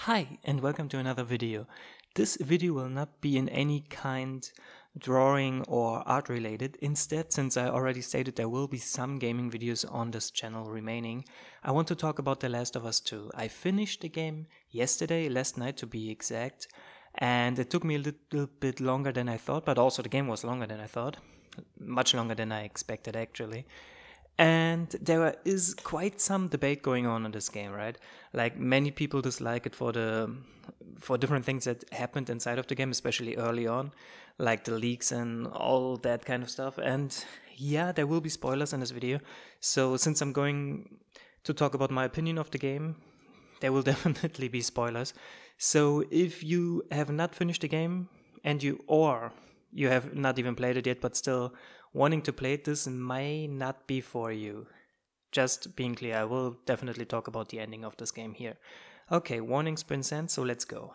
Hi and welcome to another video. This video will not be in any kind drawing or art related. Instead, since I already stated there will be some gaming videos on this channel remaining, I want to talk about The Last of Us 2. I finished the game yesterday, last night to be exact, and it took me a little bit longer than I thought, but also the game was longer than I thought. Much longer than I expected actually. And there is quite some debate going on in this game, right? Like many people dislike it for different things that happened inside of the game, especially early on, like the leaks and all that kind of stuff. And yeah, there will be spoilers in this video. So since I'm going to talk about my opinion of the game, there will definitely be spoilers. So if you have not finished the game and you have not even played it yet, but still wanting to play it, this may not be for you. Just being clear, I will definitely talk about the ending of this game here. Okay, warning's been sent, so let's go.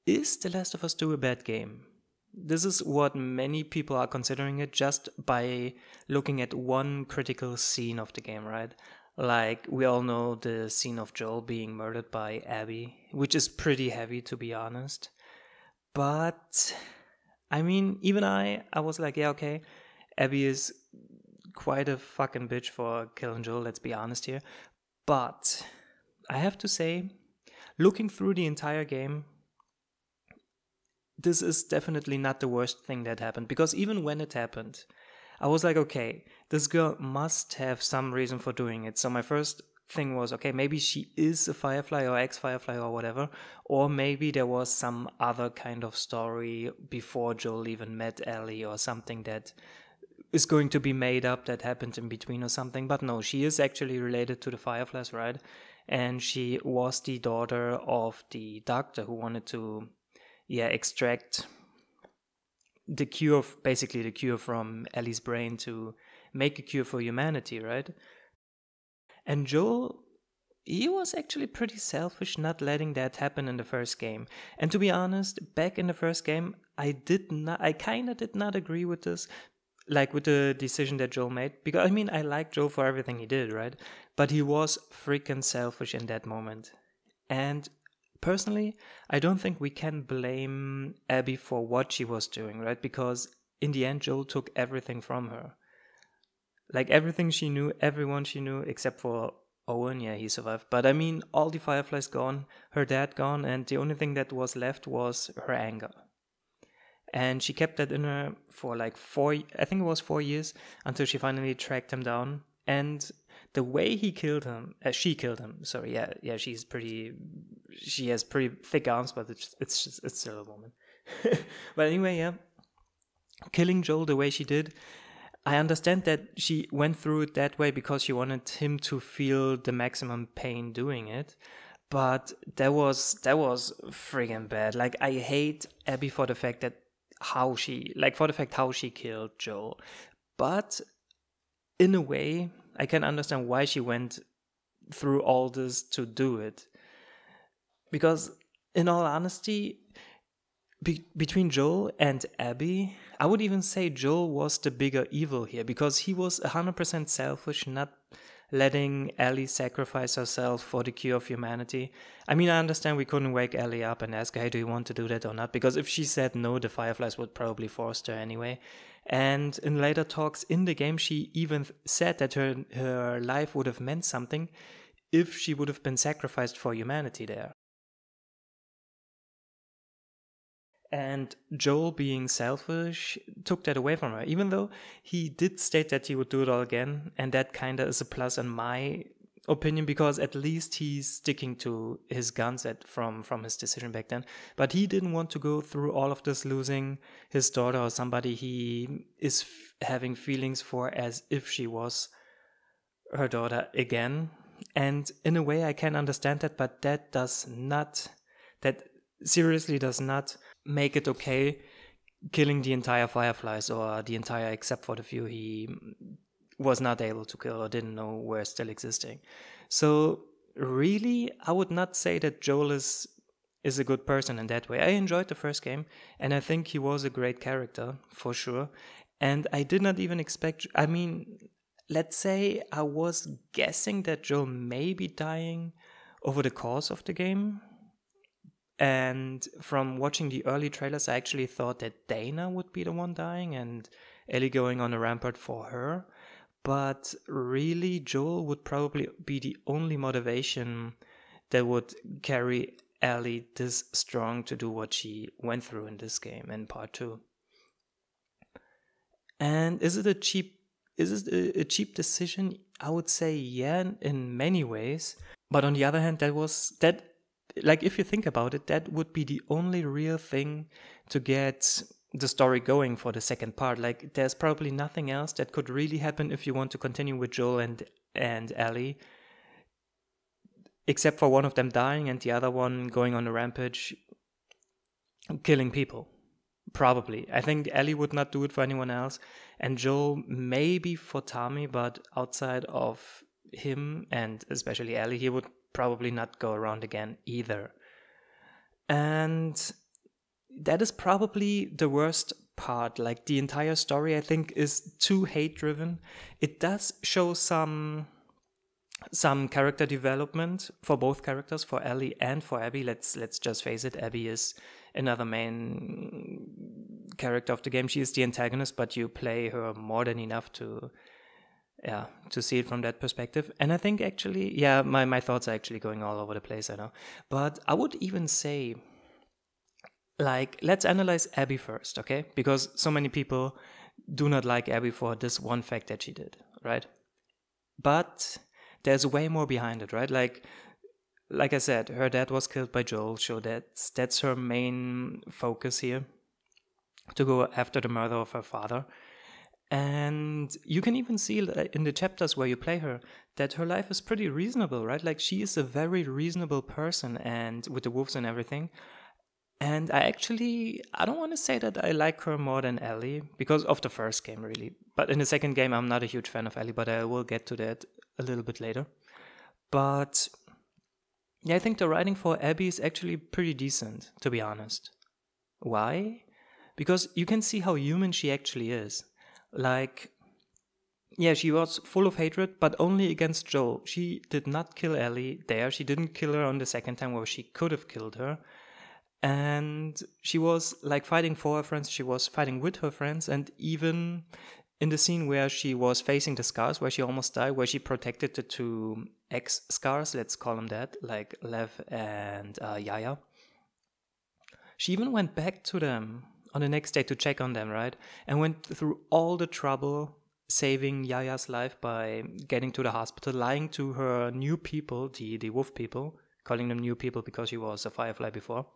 Is The Last of Us 2 a bad game? This is what many people are considering it just by looking at one critical scene of the game, right? Like, we all know the scene of Joel being murdered by Abby, which is pretty heavy to be honest. But I mean, even I was like, yeah, okay, Abby is quite a fucking bitch for killing Joel, let's be honest here. But I have to say, looking through the entire game, this is definitely not the worst thing that happened. Because even when it happened, I was like, okay, this girl must have some reason for doing it. So my first thing was, okay, maybe she is a Firefly or ex-Firefly or whatever, or maybe there was some other kind of story before Joel even met Ellie or something that is going to be made up that happened in between or something. But no, she is actually related to the Fireflies, right? And she was the daughter of the doctor who wanted to extract the cure, basically the cure from Ellie's brain to make a cure for humanity, right? And Joel, he was actually pretty selfish not letting that happen in the first game. And to be honest, back in the first game, I kind of did not agree with this, like with the decision that Joel made. Because, I mean, I like Joel for everything he did, right? But he was freaking selfish in that moment. And personally, I don't think we can blame Abby for what she was doing, right? Because in the end, Joel took everything from her. Like everything she knew, everyone she knew, except for Owen, yeah, he survived. But I mean, all the Fireflies gone, her dad gone, and the only thing that was left was her anger. And she kept that in her for like 4 years, until she finally tracked him down. And the way she killed him, sorry, she has pretty thick arms, but it's still a woman. But anyway, yeah, killing Joel the way she did, I understand that she went through it that way because she wanted him to feel the maximum pain doing it. But that was friggin' bad. Like, I hate Abby for the fact how she killed Joel. But in a way, I can understand why she went through all this to do it. Because in all honesty, between Joel and Abby, I would even say Joel was the bigger evil here, because he was 100% selfish, not letting Ellie sacrifice herself for the cure of humanity. I mean, I understand we couldn't wake Ellie up and ask her, hey, do you want to do that or not? Because if she said no, the Fireflies would probably force her anyway. And in later talks in the game, she even said that her life would have meant something if she would have been sacrificed for humanity there. And Joel, being selfish, took that away from her, even though he did state that he would do it all again. And that kind of is a plus in my opinion, because at least he's sticking to his guns from his decision back then. But he didn't want to go through all of this, losing his daughter or somebody he is having feelings for, as if she was her daughter again. And in a way, I can understand that, but that seriously does not make it okay killing the entire Fireflies, or the entire, except for the few he was not able to kill or didn't know were still existing. So really, I would not say that Joel is a good person in that way. I enjoyed the first game, and I think he was a great character, for sure. And I did not even expect, I mean, let's say I was guessing that Joel may be dying, over the course of the game. And from watching the early trailers, I actually thought that Dana would be the one dying and Ellie going on a rampart for her. But really, Joel would probably be the only motivation that would carry Ellie this strong to do what she went through in this game in part 2. And is it a cheap decision? I would say yeah, in many ways. But on the other hand, like, if you think about it, that would be the only real thing to get the story going for the second part. Like, there's probably nothing else that could really happen if you want to continue with Joel and Ellie, except for one of them dying and the other one going on a rampage, killing people. Probably. I think Ellie would not do it for anyone else, and Joel maybe for Tommy, but outside of him and especially Ellie, he would probably not go around again either. And that is probably the worst part. Like, the entire story, I think, is too hate-driven. It does show some character development for both characters, for Ellie and for Abby. Let's just face it, Abby is another main character of the game. She is the antagonist, but you play her more than enough to see it from that perspective. And I think actually, my thoughts are actually going all over the place, I know. But I would even say, like, let's analyze Abby first, okay? Because so many people do not like Abby for this one fact that she did, right? But there's way more behind it, right? Like I said, her dad was killed by Joel, so that's her main focus here, to go after the murder of her father. And you can even see in the chapters where you play her that her life is pretty reasonable, right? Like, she is a very reasonable person, and with the wolves and everything. And I don't want to say that I like her more than Ellie, because of the first game, really. But in the second game, I'm not a huge fan of Ellie, but I will get to that a little bit later. But yeah, I think the writing for Abby is actually pretty decent, to be honest. Why? Because you can see how human she actually is. Like, yeah, she was full of hatred, but only against Joel. She did not kill Ellie there. She didn't kill her on the second time where she could have killed her. And she was like fighting for her friends. She was fighting with her friends. And even in the scene where she was facing the scars, where she almost died, where she protected the two ex-scars, let's call them that, like Lev and Yaya. She even went back to them on the next day to check on them, right? And went through all the trouble saving Yaya's life by getting to the hospital, lying to her new people, the wolf people, calling them new people because she was a firefly before.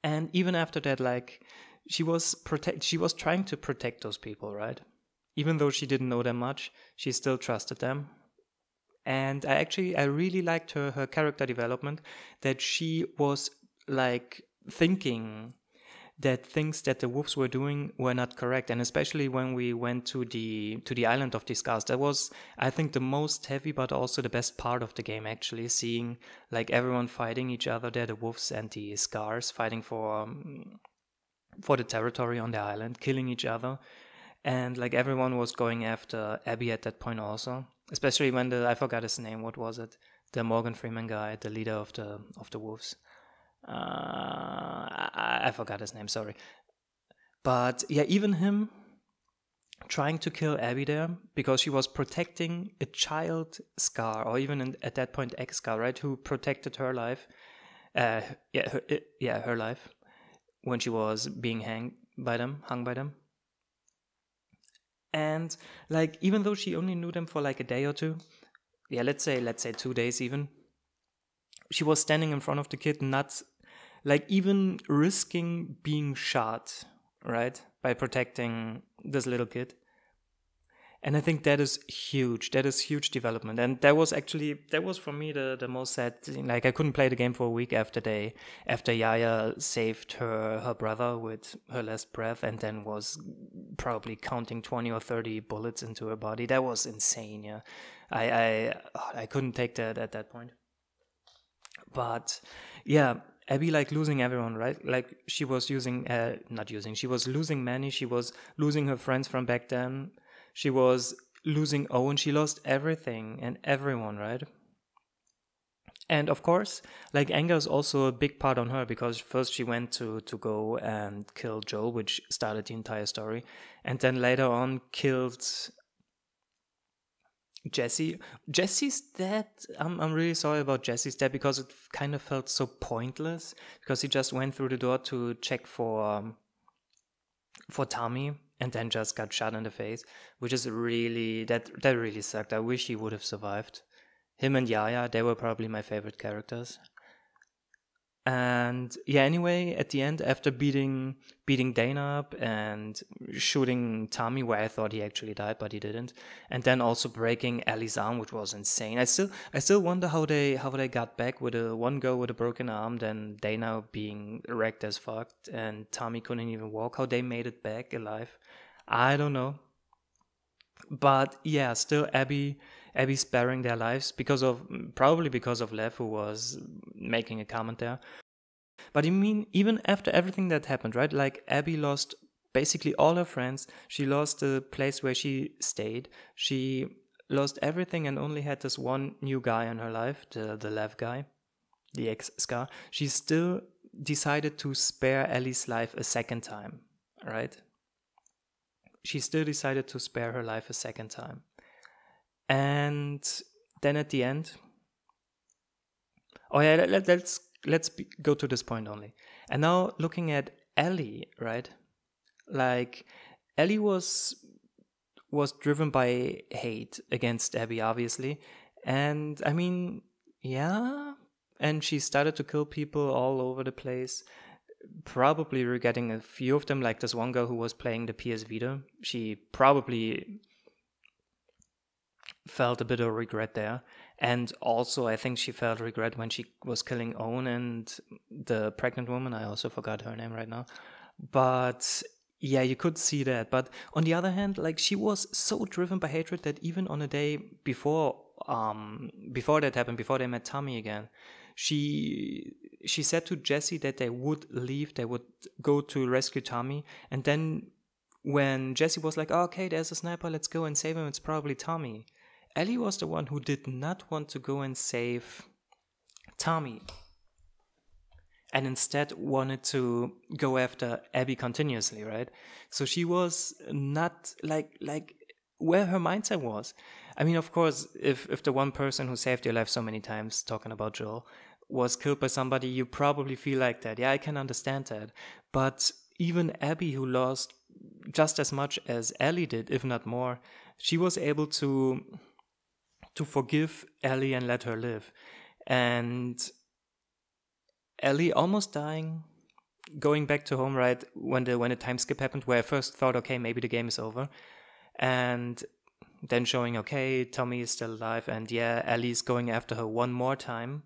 And even after that, like, she was trying to protect those people, right? Even though she didn't know them much, she still trusted them. And I really liked her character development, that she was like thinking that things that the wolves were doing were not correct. And especially when we went to the island of the scars, that was, I think, the most heavy but also the best part of the game, actually, seeing like everyone fighting each other there, the wolves and the scars fighting for the territory on the island, killing each other. And like everyone was going after Abby at that point also, especially when I forgot his name, what was it, the Morgan Freeman guy, the leader of the wolves. I forgot his name, sorry. But yeah, even him trying to kill Abby there because she was protecting a child Scar, or even at that point ex-Scar, right, who protected her life. Her life when she was being hung by them. And like, even though she only knew them for like a day or two, let's say 2 days even, she was standing in front of the kid, not like even risking being shot, right, by protecting this little kid. And I think that is huge. That is huge development. And that was for me the most sad thing. Like, I couldn't play the game for a week after Yaya saved her brother with her last breath and then was probably counting 20 or 30 bullets into her body. That was insane, yeah. I couldn't take that at that point. But yeah, Abby, like, losing everyone, right? Like, she was she was losing Manny, she was losing her friends from back then, she was losing Owen, she lost everything and everyone, right? And of course, like, anger is also a big part on her, because first she went to go and kill Joel, which started the entire story, and then later on killed Jesse. Jesse's death, I'm really sorry about Jesse's death, because it kind of felt so pointless, because he just went through the door to check for Tommy and then just got shot in the face, which is really, that really sucked. I wish he would have survived. Him and Yaya, they were probably my favorite characters. And yeah, anyway, at the end, after beating Dana up and shooting Tommy, where I thought he actually died, but he didn't, and then also breaking Ellie's arm, which was insane. I still wonder how they got back with one girl with a broken arm, then Dana being wrecked as fuck, and Tommy couldn't even walk. How they made it back alive, I don't know. But yeah, still Abby sparing their lives probably because of Lev, who was making a comment there. But I mean, even after everything that happened, right? Like, Abby lost basically all her friends. She lost the place where she stayed. She lost everything and only had this one new guy in her life, the Lev guy, the ex-Scar. She still decided to spare Ellie's life a second time, right? She still decided to spare her life a second time. And then at the end, oh yeah, let's go to this point only. And now looking at Ellie, right? Like, Ellie was driven by hate against Abby, obviously. And I mean, yeah, and she started to kill people all over the place. Probably regretting a few of them, like this one girl who was playing the PS Vita. She probably felt a bit of regret there. And also, I think she felt regret when she was killing Owen and the pregnant woman. I also forgot her name right now. But yeah, you could see that. But on the other hand, like, she was so driven by hatred that even on a day before that happened, before they met Tommy again, she said to Jesse that they would leave, they would go to rescue Tommy, and then when Jesse was like, oh, okay, there's a sniper, let's go and save him, it's probably Tommy, Ellie was the one who did not want to go and save Tommy, and instead wanted to go after Abby continuously, right? So she was not like where her mindset was. I mean, of course, if the one person who saved your life so many times, talking about Joel, was killed by somebody, you probably feel like that. Yeah, I can understand that. But even Abby, who lost just as much as Ellie did, if not more, she was able to forgive Ellie and let her live. And Ellie almost dying, going back to home, right, when the time skip happened, where I first thought, okay, maybe the game is over. And then showing, okay, Tommy is still alive, and yeah, Ellie's going after her one more time.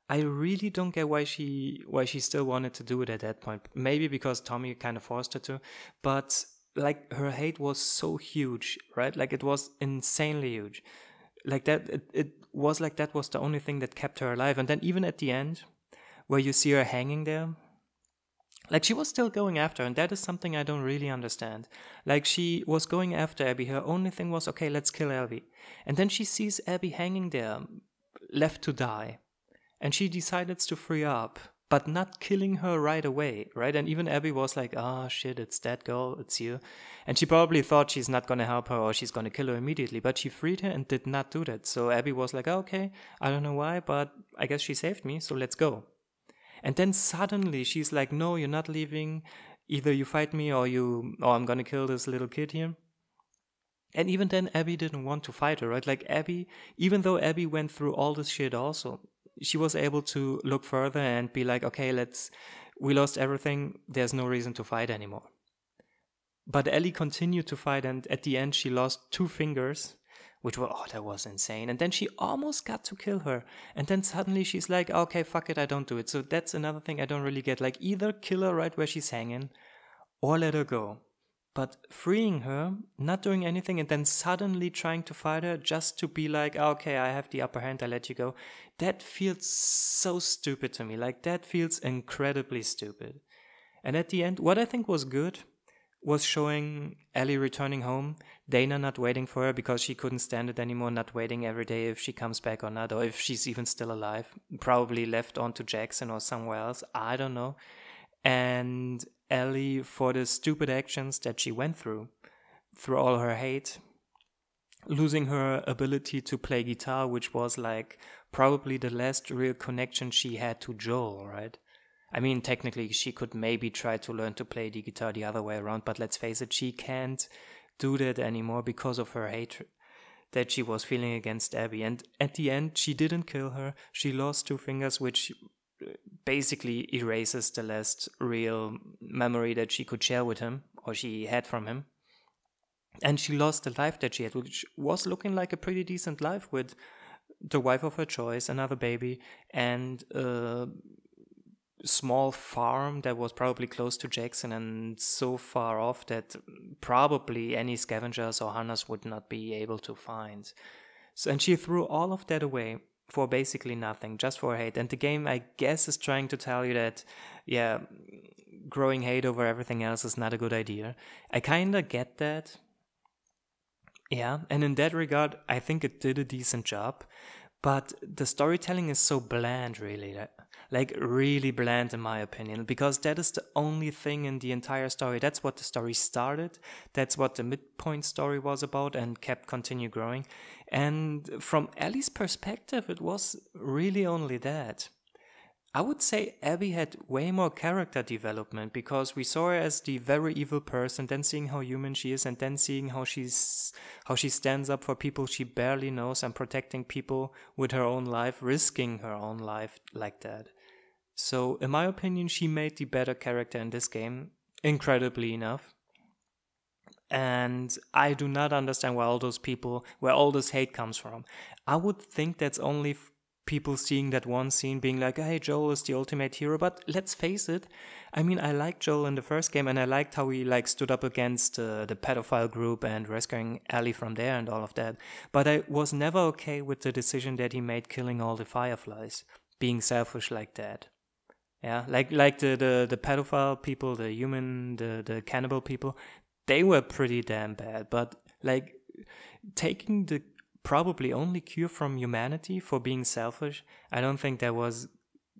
I really don't get why she still wanted to do it at that point. Maybe because Tommy kind of forced her to, but like, her hate was so huge, right? Like, it was insanely huge. Like that, it was like that was the only thing that kept her alive. And then even at the end, where you see her hanging there, like, she was still going after her, and that is something I don't really understand. Like, she was going after Abby. Her only thing was, okay, let's kill Abby. And then she sees Abby hanging there, left to die. And she decided to free up, but not killing her right away, right? And even Abby was like, oh shit, it's that girl, it's you. And she probably thought she's not going to help her or she's going to kill her immediately, but she freed her and did not do that. So Abby was like, oh, okay, I don't know why, but I guess she saved me, so let's go. And then suddenly she's like, no, you're not leaving. Either you fight me or I'm going to kill this little kid here. And even then, Abby didn't want to fight her, right? Like, Abby, even though Abby went through all this shit also, she was able to look further and be like, okay, we lost everything, there's no reason to fight anymore. But Ellie continued to fight, and at the end she lost 2 fingers, that was insane. And then she almost got to kill her, and then suddenly she's like, okay, fuck it, I don't do it. So that's another thing I don't really get. Like, either kill her right where she's hanging, or let her go. But freeing her, not doing anything, and then suddenly trying to fight her just to be like, okay, I have the upper hand, I let you go. That feels so stupid to me. Like, that feels incredibly stupid. And at the end, what I think was good was showing Ellie returning home, Dana not waiting for her because she couldn't stand it anymore, not waiting every day if she comes back or not, or if she's even still alive, probably left on to Jackson or somewhere else, I don't know. And Ellie for the stupid actions that she went through all her hate, losing her ability to play guitar, which was like probably the last real connection she had to Joel, right? I mean, technically she could maybe try to learn to play the guitar the other way around, but let's face it, she can't do that anymore because of her hate that she was feeling against Abby. And at the end, she didn't kill her. She lost 2 fingers, which basically erases the last real memory that she could share with him, or she had from him. And she lost the life that she had, which was looking like a pretty decent life with the wife of her choice, another baby, and a small farm that was probably close to Jackson and so far off that probably any scavengers or hunters would not be able to find. So, and she threw all of that away for basically nothing, just for hate. And the game, I guess, is trying to tell you that, yeah, growing hate over everything else is not a good idea. I kind of get that. Yeah, and in that regard, I think it did a decent job. But the storytelling is so bland, really. Like, really bland, in my opinion. Because that is the only thing in the entire story. That's what the story started. That's what the midpoint story was about and kept continue growing. And from Ellie's perspective, it was really only that. I would say Abby had way more character development because we saw her as the very evil person, then seeing how human she is, and then seeing how she stands up for people she barely knows and protecting people with her own life, risking her own life like that. So, in my opinion, she made the better character in this game, incredibly enough. And I do not understand where all this hate comes from. I would think that's only people seeing that one scene being like, hey, Joel is the ultimate hero. But let's face it, I mean, I liked Joel in the first game and I liked how he like stood up against the pedophile group and rescuing Ellie from there and all of that. But I was never okay with the decision that he made killing all the Fireflies, being selfish like that. Yeah, like the pedophile people, the human, the cannibal people, they were pretty damn bad. But like taking the probably only cure from humanity for being selfish, I don't think that was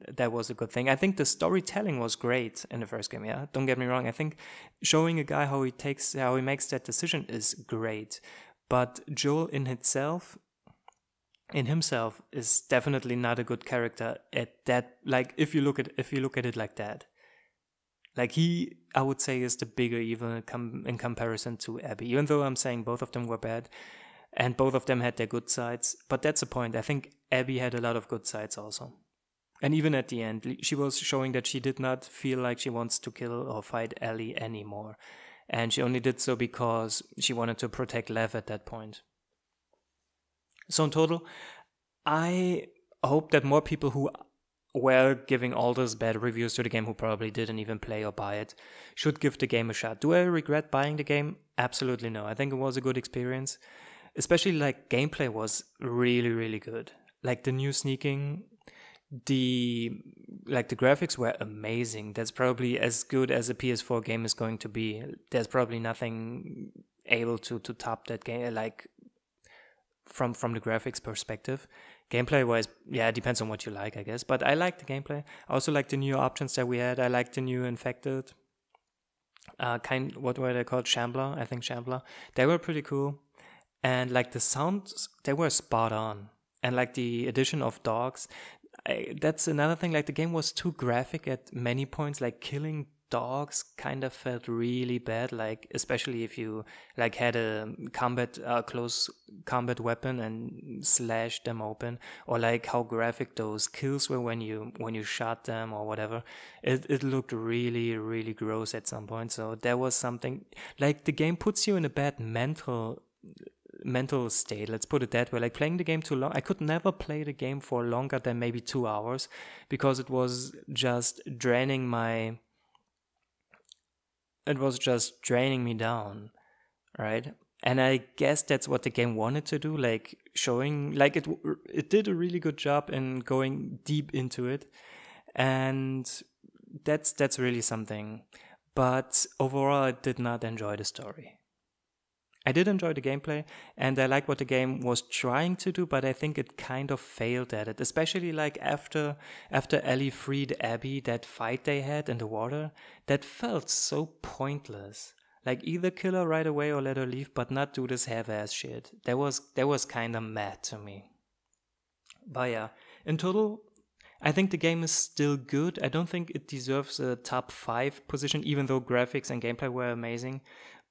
a good thing. I think the storytelling was great in the first game. Yeah, don't get me wrong. I think showing a guy how he makes that decision is great. But Joel in himself is definitely not a good character at that. Like if you look at it like that, like he, I would say, is the bigger evil in comparison to Abby. Even though I'm saying both of them were bad, and both of them had their good sides, but that's the point. I think Abby had a lot of good sides also. And even at the end, she was showing that she did not feel like she wants to kill or fight Ellie anymore, and she only did so because she wanted to protect Lev at that point. So in total, I hope that more people who were giving all those bad reviews to the game, who probably didn't even play or buy it, should give the game a shot. Do I regret buying the game? Absolutely no. I think it was a good experience. Especially like gameplay was really, really good. Like the new sneaking, the graphics were amazing. That's probably as good as a PS4 game is going to be. There's probably nothing able to top that game, like from the graphics perspective. Gameplay wise, yeah, it depends on what you like, I guess. But I like the gameplay. I also like the new options that we had. I like the new infected what were they called? Shambler, I think Shambler. They were pretty cool. And like the sounds, they were spot on. And like the addition of dogs, that's another thing. Like the game was too graphic at many points. Like killing dogs kind of felt really bad. Like especially if you like had a close combat weapon and slashed them open, or like how graphic those kills were when you shot them or whatever. It looked really, really gross at some point. So there was something like the game puts you in a bad mental state, let's put it that way. Like playing the game too long, I could never play the game for longer than maybe 2 hours because it was just draining me down, right? And I guess that's what the game wanted to do, like showing, like it did a really good job in going deep into it, and that's really something. but overall I did not enjoy the story. I did enjoy the gameplay, and I like what the game was trying to do, but I think it kind of failed at it. Especially like after Ellie freed Abby, that fight they had in the water, that felt so pointless. Like either kill her right away or let her leave, but not do this half-ass shit. That was kind of mad to me. But yeah, in total, I think the game is still good. I don't think it deserves a top 5 position, even though graphics and gameplay were amazing.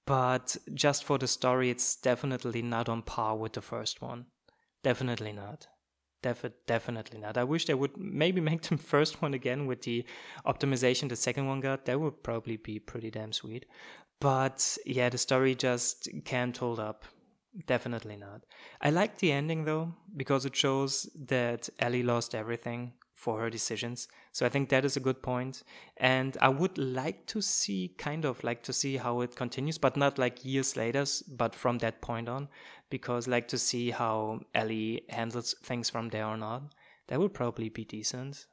But just for the story, it's definitely not on par with the first one. Definitely not. Definitely not. I wish they would maybe make the first one again with the optimization the second one got. That would probably be pretty damn sweet. But yeah, the story just can't hold up. Definitely not. I like the ending though, because it shows that Ellie lost everything for her decisions. So I think that is a good point. And I would like to see, how it continues, but not like years later, but from that point on, because like to see how Ellie handles things from there on on. That would probably be decent.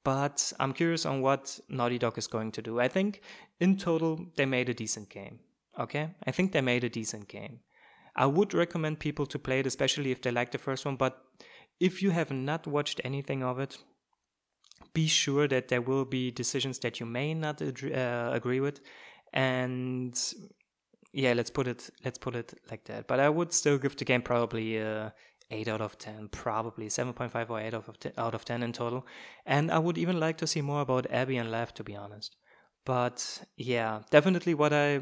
But I'm curious on what Naughty Dog is going to do. I think in total, they made a decent game. Okay? I think they made a decent game. I would recommend people to play it, especially if they like the first one, but if you have not watched anything of it, be sure that there will be decisions that you may not agree with, and yeah, let's put it like that. But I would still give the game probably 8 out of 10, probably 7.5 or 8 out of 10 in total, and I would even like to see more about Abby and Lev, to be honest. But yeah, definitely what I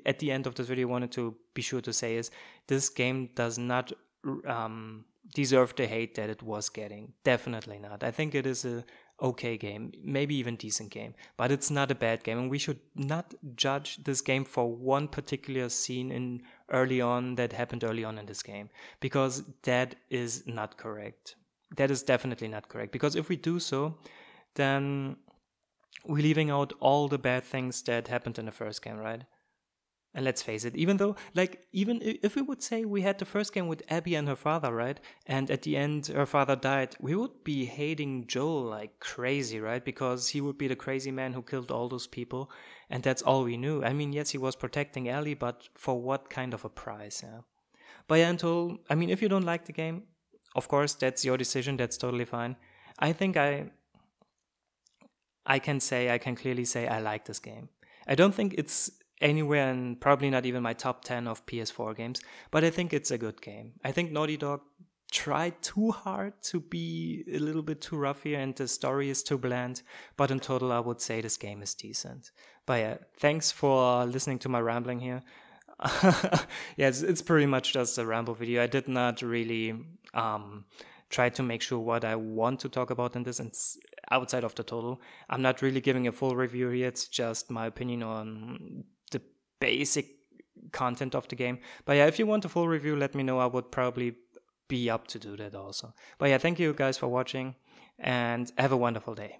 at the end of this video wanted to be sure to say is this game does not deserve the hate that it was getting. Definitely not. I think it is a okay game, maybe even decent game, but it's not a bad game, and we should not judge this game for one particular scene that happened early on in this game, because that is not correct. That is definitely not correct, because if we do so, then we're leaving out all the bad things that happened in the first game, right? And let's face it, even if we would say we had the first game with Abby and her father, right? And at the end, her father died, we would be hating Joel like crazy, right? Because he would be the crazy man who killed all those people. And that's all we knew. I mean, yes, he was protecting Ellie, but for what kind of a price, yeah? But yeah, if you don't like the game, of course, that's your decision. That's totally fine. I think I can clearly say I like this game. I don't think it's anywhere, and probably not even my top 10 of PS4 games, but I think it's a good game. I think Naughty Dog tried too hard to be a little bit too rough here, and the story is too bland, but in total I would say this game is decent. But yeah, thanks for listening to my rambling here. Yeah, it's pretty much just a ramble video. I did not really try to make sure what I want to talk about in this, and outside of the total. I'm not really giving a full review here, it's just my opinion on the basic content of the game. But yeah, if you want a full review, let me know. I would probably be up to do that also. But yeah, thank you guys for watching, and have a wonderful day.